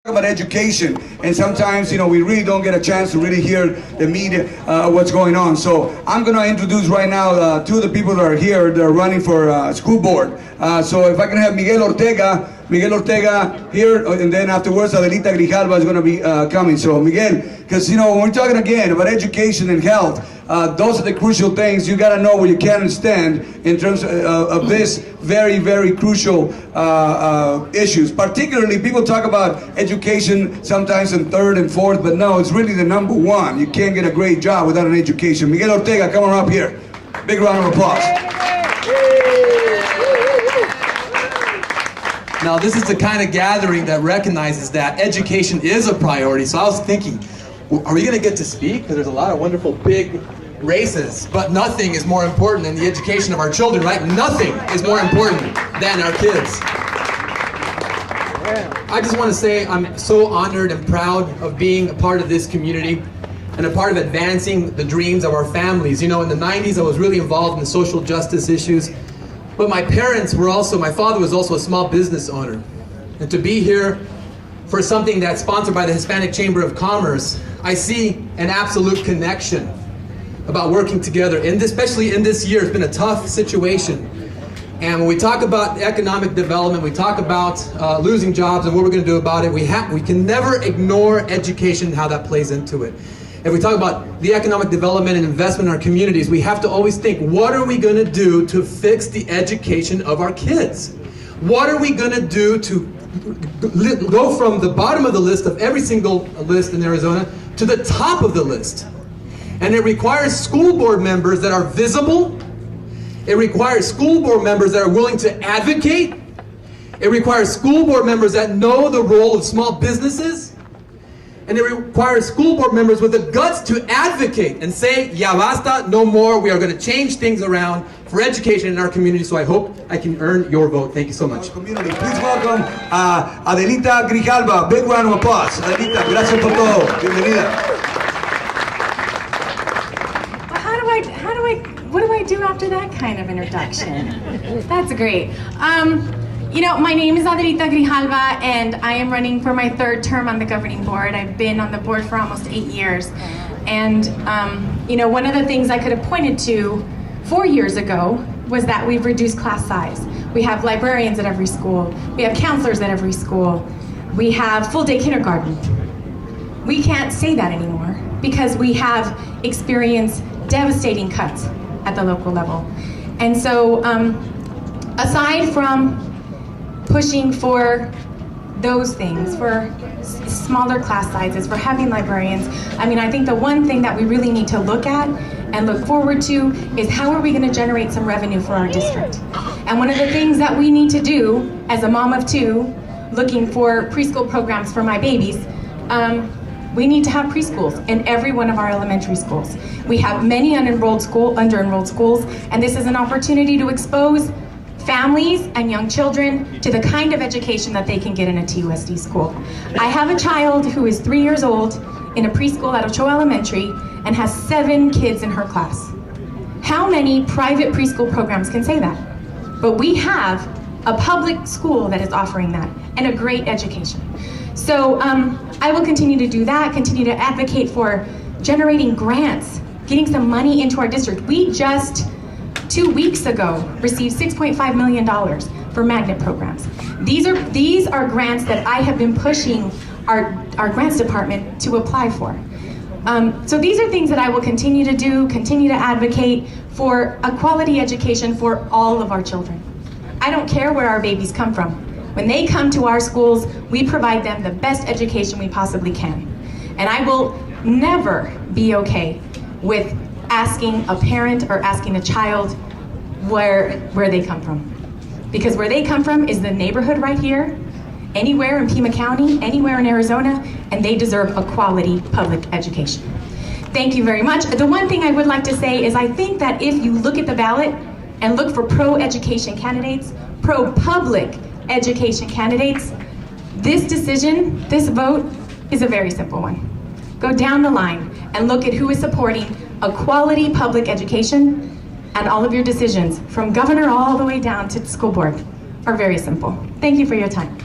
about education, and sometimes we really don't get a chance to really hear the media what's going on. So I'm going to introduce right now two of the people that are here that are running for school board. So if I can have Miguel Ortega here, and then afterwards Adelita Grijalva is going to be coming. So Miguel, because when we're talking again about education and health, those are the crucial things. You got to know where you can and stand in terms of this very, very crucial issues. Particularly, people talk about education sometimes in third and fourth, but no, it's really the number one. You can't get a great job without an education. Miguel Ortega, come on up here. Big round of applause. Now, this is the kind of gathering that recognizes that education is a priority. So I was thinking, are we going to get to speak? Because there's a lot of wonderful big races, but nothing is more important than the education of our children, right? Nothing is more important than our kids. I just want to say I'm so honored and proud of being a part of this community and a part of advancing the dreams of our families. In the 90s, I was really involved in the social justice issues, but my father was also a small business owner. And to be here for something that's sponsored by the Hispanic Chamber of Commerce, I see an absolute connection about working together, and especially in this year. It's been a tough situation. And when we talk about economic development, we talk about losing jobs and what we're going to do about it, we can never ignore education and how that plays into it. If we talk about the economic development and investment in our communities, we have to always think, what are we going to do to fix the education of our kids? What are we going to do to go from the bottom of the list of every single list in Arizona to the top of the list? And it requires school board members that are visible. It requires school board members that are willing to advocate. It requires school board members that know the role of small businesses. And it requires school board members with the guts to advocate and say, ya basta, no more. We are going to change things around for education in our community. So I hope I can earn your vote. Thank you so much. Community. Please welcome Adelita Grijalva. Big round of applause. Adelita, gracias por todo. Bienvenida. What do I do after that kind of introduction? That's great. My name is Adelita Grijalva, and I am running for my third term on the governing board. I've been on the board for almost 8 years. And, one of the things I could have pointed to 4 years ago was that we've reduced class size. We have librarians at every school. We have counselors at every school. We have full-day kindergarten. We can't say that anymore because we have experienced devastating cuts at the local level. And so, aside from pushing for those things, for smaller class sizes, for having librarians, I think the one thing that we really need to look at and look forward to is how are we going to generate some revenue for our district. And one of the things that we need to do as a mom of two, looking for preschool programs for my babies, we need to have preschools in every one of our elementary schools. We have many under-enrolled schools, and this is an opportunity to expose families and young children to the kind of education that they can get in a TUSD school. I have a child who is 3 years old in a preschool at Ochoa Elementary and has 7 kids in her class. How many private preschool programs can say that? But we have a public school that is offering that and a great education. So I will continue to do that, continue to advocate for generating grants, getting some money into our district. We just 2 weeks ago received $6.5 million for magnet programs. These are grants that I have been pushing our grants department to apply for. So these are things that I will continue to do, continue to advocate for a quality education for all of our children. I don't care where our babies come from. When they come to our schools, we provide them the best education we possibly can. And I will never be okay with asking a parent or asking a child where they come from. Because where they come from is the neighborhood right here, anywhere in Pima County, anywhere in Arizona, and they deserve a quality public education. Thank you very much. The one thing I would like to say is I think that if you look at the ballot and look for pro-education candidates, pro-public education candidates, this decision, this vote, is a very simple one. Go down the line and look at who is supporting a quality public education, and all of your decisions, from governor all the way down to school board, are very simple. Thank you for your time.